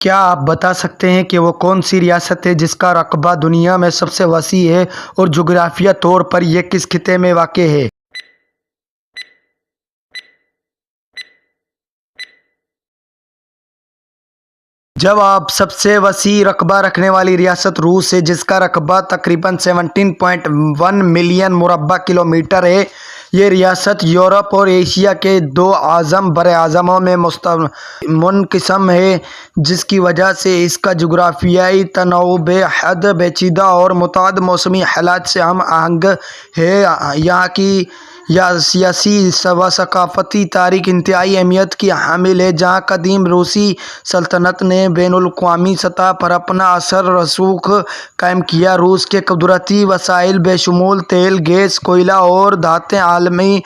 کیا آپ بتا سکتے ہیں کہ وہ کون سی ریاست ہے جس کا رقبہ دنیا میں سب سے وسیع ہے اور جغرافیائی طور پر یہ کس خطے میں واقع ہے؟ جواب: سب سے وسیع رقبہ رکھنے والی ریاست روس ہے جس کا رقبہ تقریباً 17.1 ملین مربع کلومیٹر ہے۔ یہ ریاست یورپ اور ایشیا کے دو اعظم براعظموں میں منقسم ہے، جس کی وجہ سے اس کا جغرافیائی تنوع بے حد پیچیدہ اور متعدد موسمی حالات سے ہم آہنگ ہے۔ یہاں کی سیاسی و ثقافتی تاریخ انتہائی اہمیت کی حامل ہے، جہاں قدیم روسی سلطنت نے بین الاقوامی سطح پر اپنا اثر و رسوخ قائم کیا۔ روس کے قدرتی وسائل بشمول تیل، گیس، کوئلہ اور دھاتیں عالمی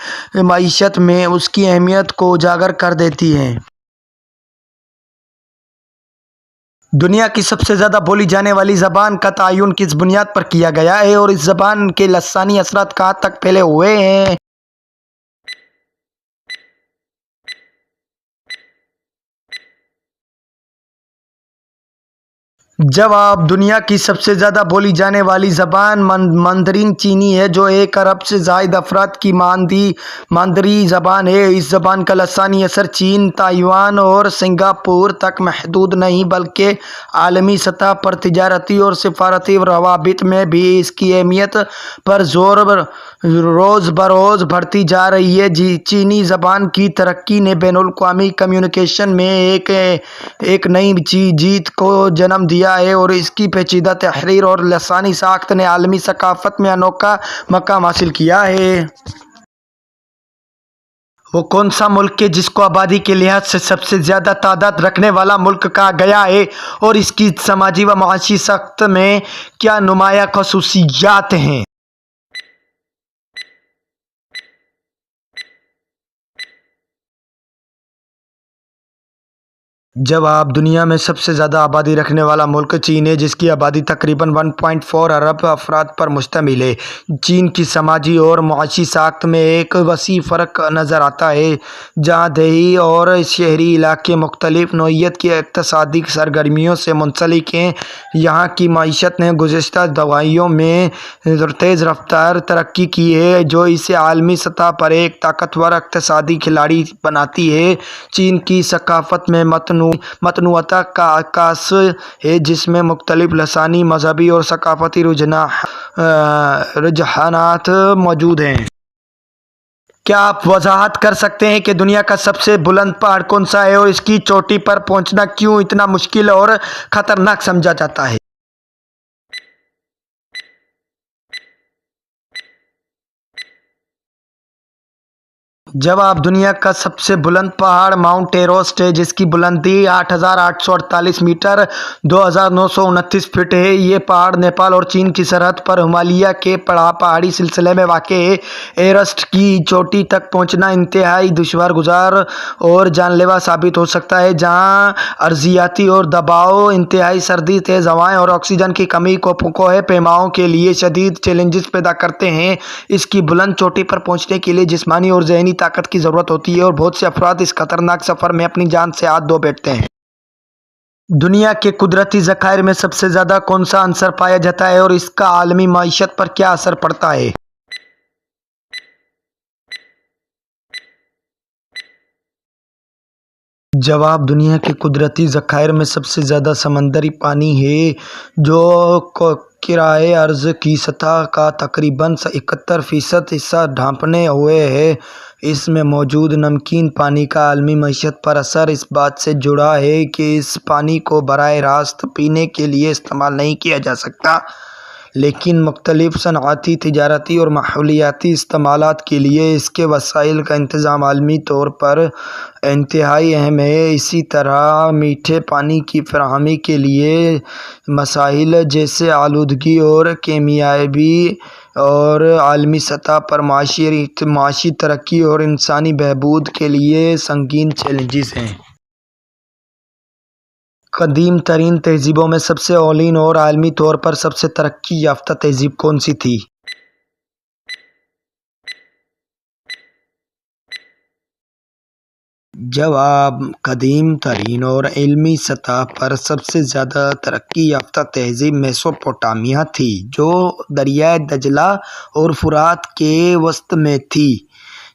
معیشت میں اس کی اہمیت کو اجاگر کر دیتی ہیں۔ دنیا کی سب سے زیادہ بولی جانے والی زبان کا تعین کس بنیاد پر کیا گیا ہے اور اس زبان کے لسانی اثرات کہاں تک پھیلے ہوئے ہیں؟ جواب: دنیا کی سب سے زیادہ بولی جانے والی زبان مندرین چینی ہے، جو 1 ارب سے زائد افراد کی مانداری زبان ہے۔ اس زبان کا لسانی اثر چین، تائیوان اور سنگاپور تک محدود نہیں بلکہ عالمی سطح پر تجارتی اور سفارتی روابط میں بھی اس کی اہمیت پر روز بروز بڑھتی جا رہی ہے۔ چینی زبان کی ترقی نے بین الاقوامی کمیونیکیشن میں ایک نئی جیت کو جنم دیا ہے اور اس کی پیچیدہ تحریر اور لسانی ساخت نے عالمی ثقافت میں انوکھا مقام حاصل کیا ہے۔ وہ کون سا ملک ہے جس کو آبادی کے لحاظ سے سب سے زیادہ تعداد رکھنے والا ملک کہا گیا ہے اور اس کی سماجی و معاشی ساخت میں کیا نمایاں خصوصیات ہیں؟ جواب: دنیا میں سب سے زیادہ آبادی رکھنے والا ملک چین ہے، جس کی آبادی تقریباً 1.4 ارب افراد پر مشتمل ہے۔ چین کی سماجی اور معاشی ساخت میں ایک وسیع فرق نظر آتا ہے۔ جہاں دیہی اور شہری علاقے مختلف نوعیت کی اقتصادی سرگرمیوں سے منسلک ہیں، یہاں کی معیشت نے گزشتہ دہائیوں میں تیز رفتار ترقی کی ہے، جو اسے عالمی سطح پر ایک طاقتور اقتصادی کھلاڑی بناتی ہے۔ چین کی ثقافت میں متنوعیت کا عکاس ہے، جس میں مختلف لسانی، مذہبی اور ثقافتی رجحانات موجود ہیں۔ کیا آپ وضاحت کر سکتے ہیں کہ دنیا کا سب سے بلند پہاڑ کون سا ہے اور اس کی چوٹی پر پہنچنا کیوں اتنا مشکل اور خطرناک سمجھا جاتا ہے؟ جواب: دنیا کا سب سے بلند پہاڑ ماؤنٹ ایورسٹ ہے، جس کی بلندی 8,848 میٹر 2,929 فٹ ہے۔ یہ پہاڑ نیپال اور چین کی سرحد پر ہمالیہ کے پہاڑی سلسلے میں واقع ہے۔ ایورسٹ کی چوٹی تک پہنچنا انتہائی دشوار اور جان لیوا ثابت ہو سکتا ہے، جہاں ارضیاتی دباؤ، انتہائی سردی، تیز ہوائیں اور آکسیجن کی کمی کوہ پیماؤں کے لیے شدید چیلنجز پیدا کرتے ہیں۔ اس کی بلند چوٹی پر پہنچنے کے لیے جسمانی اور ذہنی طاقت کی ضرورت ہوتی ہے اور بہت سے افراد اس خطرناک سفر میں اپنی جان سے ہاتھ دھو بیٹھتے ہیں۔ دنیا کے قدرتی ذخائر میں سب سے زیادہ کون سا عنصر پایا جاتا ہے اور اس کا عالمی معیشت پر کیا اثر پڑتا ہے؟ جواب: دنیا کے قدرتی ذخائر میں سب سے زیادہ سمندری پانی ہے، جو کرۂ ارض کی سطح کا تقریباً 71% حصہ ڈھانپے ہوئے ہے۔ اس میں موجود نمکین پانی کا عالمی معیشت پر اثر اس بات سے جڑا ہے کہ اس پانی کو براہ راست پینے کے لیے استعمال نہیں کیا جا سکتا، لیکن مختلف صنعتی، تجارتی اور ماحولیاتی استعمالات کے لیے اس کے وسائل کا انتظام عالمی طور پر انتہائی اہم ہے۔ اسی طرح میٹھے پانی کی فراہمی کے لیے مسائل جیسے آلودگی اور کیمیائی اور عالمی سطح پر معاشی ترقی اور انسانی بہبود کے لیے سنگین چیلنجز ہیں۔ قدیم ترین تہذیبوں میں سب سے اولین اور عالمی طور پر سب سے ترقی یافتہ تہذیب کون سی تھی؟ جواب: قدیم ترین اور علمی سطح پر سب سے زیادہ ترقی یافتہ تہذیب میسوپوٹامیہ تھی، جو دریائے دجلہ اور فرات کے وسط میں تھی۔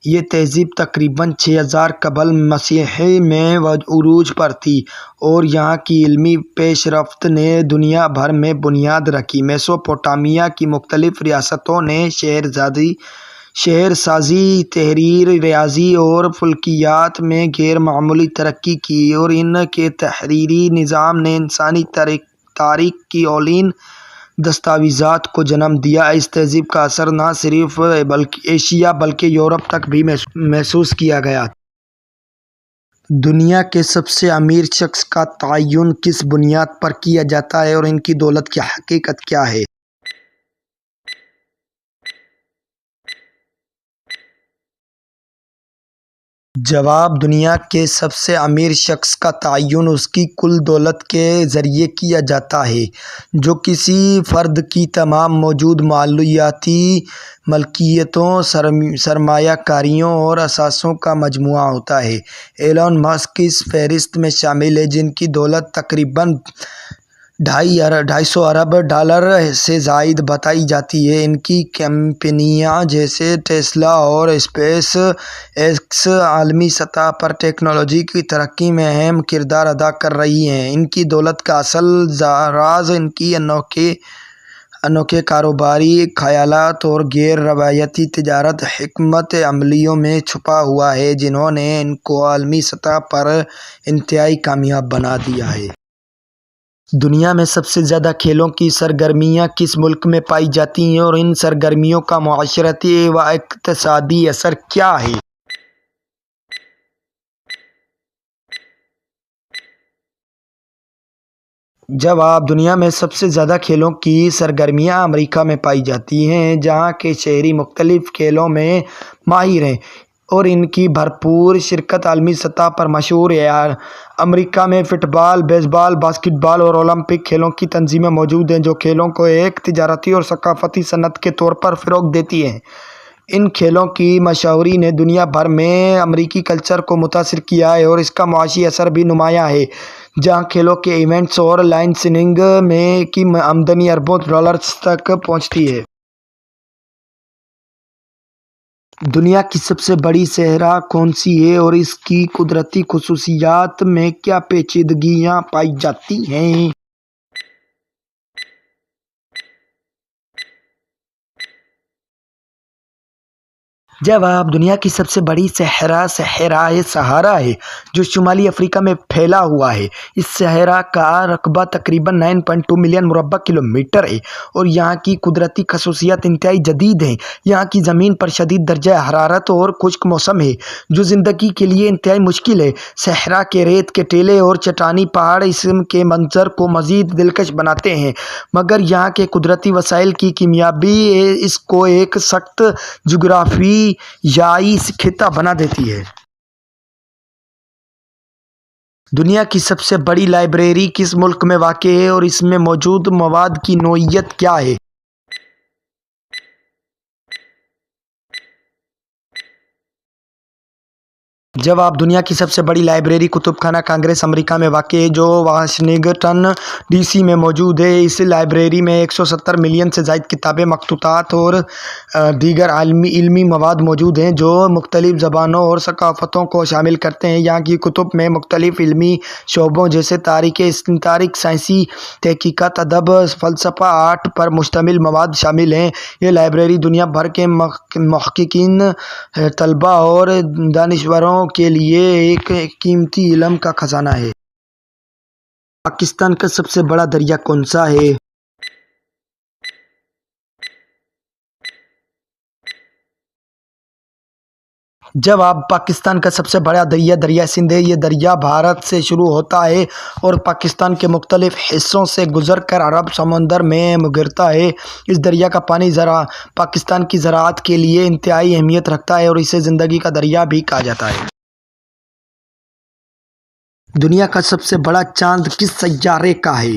یہ تہذیب تقریباً 6000 قبل مسیح میں عروج پر تھی اور یہاں کی علمی پیش رفت نے دنیا بھر میں بنیاد رکھی۔ میسوپوٹامیہ کی مختلف ریاستوں نے شہر سازی، تحریر، ریاضی اور فلکیات میں غیر معمولی ترقی کی، اور ان کے تحریری نظام نے انسانی تاریخ کی اولین دستاویزات کو جنم دیا۔ اس تہذیب کا اثر نہ صرف ایشیا بلکہ یورپ تک بھی محسوس کیا گیا۔ دنیا کے سب سے امیر شخص کا تعین کس بنیاد پر کیا جاتا ہے اور ان کی دولت کی حقیقت کیا ہے؟ جواب: دنیا کے سب سے امیر شخص کا تعین اس کی کل دولت کے ذریعے کیا جاتا ہے، جو کسی فرد کی تمام موجود مالیاتی ملکیتوں، سرمایہ کاریوں اور اثاثوں کا مجموعہ ہوتا ہے۔ ایلن مسک اس فہرست میں شامل ہیں، جن کی دولت تقریباً $250 ارب سے زائد بتائی جاتی ہے۔ ان کی کمپنیاں جیسے ٹیسلا اور اسپیس ایکس عالمی سطح پر ٹیکنالوجی کی ترقی میں اہم کردار ادا کر رہی ہیں۔ ان کی دولت کا اصل راز ان کی انوکھے کاروباری خیالات اور غیر روایتی تجارتی حکمت عملیوں میں چھپا ہوا ہے، جنہوں نے ان کو عالمی سطح پر انتہائی کامیاب بنا دیا ہے۔ دنیا میں سب سے زیادہ کھیلوں کی سرگرمیاں کس ملک میں پائی جاتی ہیں اور ان سرگرمیوں کا معاشرتی و اقتصادی اثر کیا ہے؟ جواب: دنیا میں سب سے زیادہ کھیلوں کی سرگرمیاں امریکہ میں پائی جاتی ہیں، جہاں کے شہری مختلف کھیلوں میں ماہر ہیں اور ان کی بھرپور شرکت عالمی سطح پر مشہور ہے۔ امریکہ میں فٹ بال، بیس بال، باسکٹ بال اور اولمپک کھیلوں کی تنظیمیں موجود ہیں، جو کھیلوں کو ایک تجارتی اور ثقافتی صنعت کے طور پر فروغ دیتی ہیں۔ ان کھیلوں کی مشہوری نے دنیا بھر میں امریکی کلچر کو متاثر کیا ہے اور اس کا معاشی اثر بھی نمایاں ہے، جہاں کھیلوں کے ایونٹس اور لائسنسنگ کی آمدنی اربوں ڈالرز تک پہنچتی ہے۔ دنیا کی سب سے بڑی صحرا کون سی ہے اور اس کی قدرتی خصوصیات میں کیا پیچیدگیاں پائی جاتی ہیں؟ جواب: دنیا کی سب سے بڑی صحرا صحرائے سہارا ہے، جو شمالی افریقہ میں پھیلا ہوا ہے۔ اس صحرا کا رقبہ تقریباً 9.2 ملین مربع کلومیٹر ہے اور یہاں کی قدرتی خصوصیات انتہائی جدید ہیں۔ یہاں کی زمین پر شدید درجہ حرارت اور خشک موسم ہے، جو زندگی کے لیے انتہائی مشکل ہے۔ صحرا کے ریت کے ٹیلے اور چٹانی پہاڑ اس کے منظر کو مزید دلکش بناتے ہیں، مگر یہاں کے قدرتی وسائل کی کمیابی اس کو ایک سخت جغرافیائی خطہ بنا دیتی ہے۔ دنیا کی سب سے بڑی لائبریری کس ملک میں واقع ہے اور اس میں موجود مواد کی نوعیت کیا ہے؟ جواب: دنیا کی سب سے بڑی لائبریری کتب خانہ کانگریس امریکہ میں واقع ہے، جو واشنگٹن ڈی سی میں موجود ہے۔ اس لائبریری میں 170 ملین سے زائد کتابیں، مخطوطات اور دیگر علمی مواد موجود ہیں، جو مختلف زبانوں اور ثقافتوں کو شامل کرتے ہیں۔ یہاں کی کتب میں مختلف علمی شعبوں جیسے تاریخ، سائنسی تحقیقات، ادب، فلسفہ، آرٹ پر مشتمل مواد شامل ہیں۔ یہ لائبریری دنیا بھر کے محققین، طلباء اور دانشوروں کے لیے ایک قیمتی علم کا خزانہ ہے۔ پاکستان کا سب سے بڑا دریا کون سا ہے؟ جواب: پاکستان کا سب سے بڑا دریا دریائے سندھ ہے۔ یہ دریا بھارت سے شروع ہوتا ہے اور پاکستان کے مختلف حصوں سے گزر کر عرب سمندر میں گرتا ہے۔ اس دریا کا پانی پاکستان کی زراعت کے لیے انتہائی اہمیت رکھتا ہے اور اسے زندگی کا دریا بھی کہا جاتا ہے۔ دنیا کا سب سے بڑا چاند کس سیارے کا ہے؟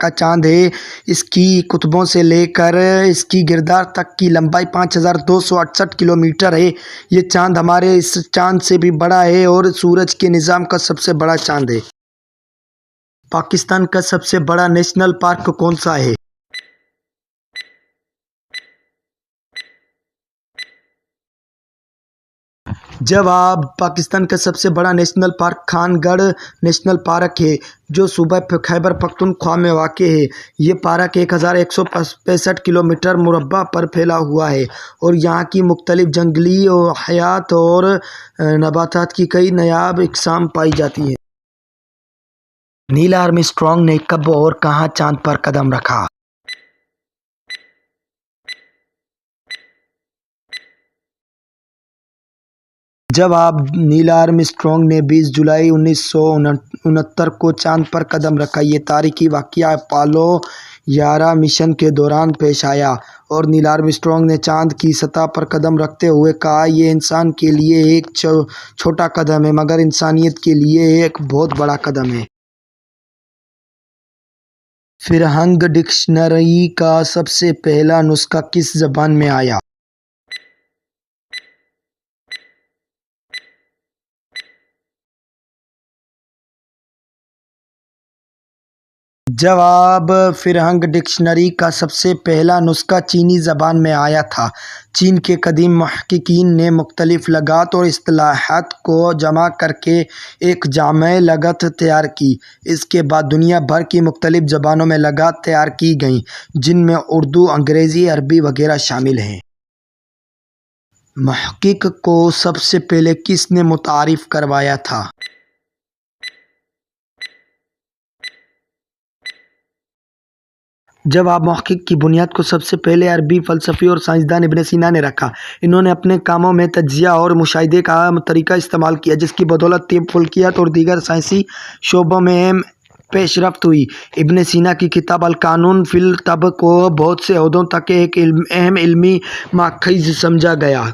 کا چاند ہے۔ اس کی قطبوں سے لے کر اس کی گردار تک کی لمبائی 5268 کلومیٹر ہے۔ یہ چاند ہمارے اس چاند سے بھی بڑا ہے اور سورج کے نظام کا سب سے بڑا چاند ہے۔ پاکستان کا سب سے بڑا نیشنل پارک کون سا ہے؟ جواب پاکستان کا سب سے بڑا نیشنل پارک خان گڑھ نیشنل پارک ہے جو صوبہ خیبر پختونخوا میں واقع ہے۔ یہ پارک 1165 کلومیٹر مربع پر پھیلا ہوا ہے اور یہاں کی مختلف جنگلی حیات اور نباتات کی کئی نایاب اقسام پائی جاتی ہیں۔ نیل آرم اسٹرانگ نے کب اور کہاں چاند پر قدم رکھا؟ جواب نیل آرم اسٹرانگ نے 20 جولائی 1969 کو چاند پر قدم رکھا۔ یہ تاریخی واقعہ اپولو 11 مشن کے دوران پیش آیا اور نیل آرم اسٹرانگ نے چاند کی سطح پر قدم رکھتے ہوئے کہا، یہ انسان کے لیے ایک چھوٹا قدم ہے مگر انسانیت کے لیے ایک بہت بڑا قدم ہے۔ فرہنگ ڈکشنری کا سب سے پہلا نسخہ کس زبان میں آیا؟ جواب فرہنگ ڈکشنری کا سب سے پہلا نسخہ چینی زبان میں آیا تھا۔ چین کے قدیم محققین نے مختلف لغات اور اصطلاحات کو جمع کر کے ایک جامع لغت تیار کی۔ اس کے بعد دنیا بھر کی مختلف زبانوں میں لغات تیار کی گئیں جن میں اردو، انگریزی، عربی وغیرہ شامل ہیں۔ محقق کو سب سے پہلے کس نے متعارف کروایا تھا؟ جواب محقق کی بنیاد کو سب سے پہلے عربی فلسفی اور سائنسدان ابن سینا نے رکھا۔ انہوں نے اپنے کاموں میں تجزیہ اور مشاہدے کا طریقہ استعمال کیا جس کی بدولت طب، فلکیات اور دیگر سائنسی شعبوں میں پیش رفت ہوئی۔ ابن سینا کی کتاب القانون فی الطب کو بہت سے عہدوں تک ایک اہم علمی ماخذ سمجھا گیا۔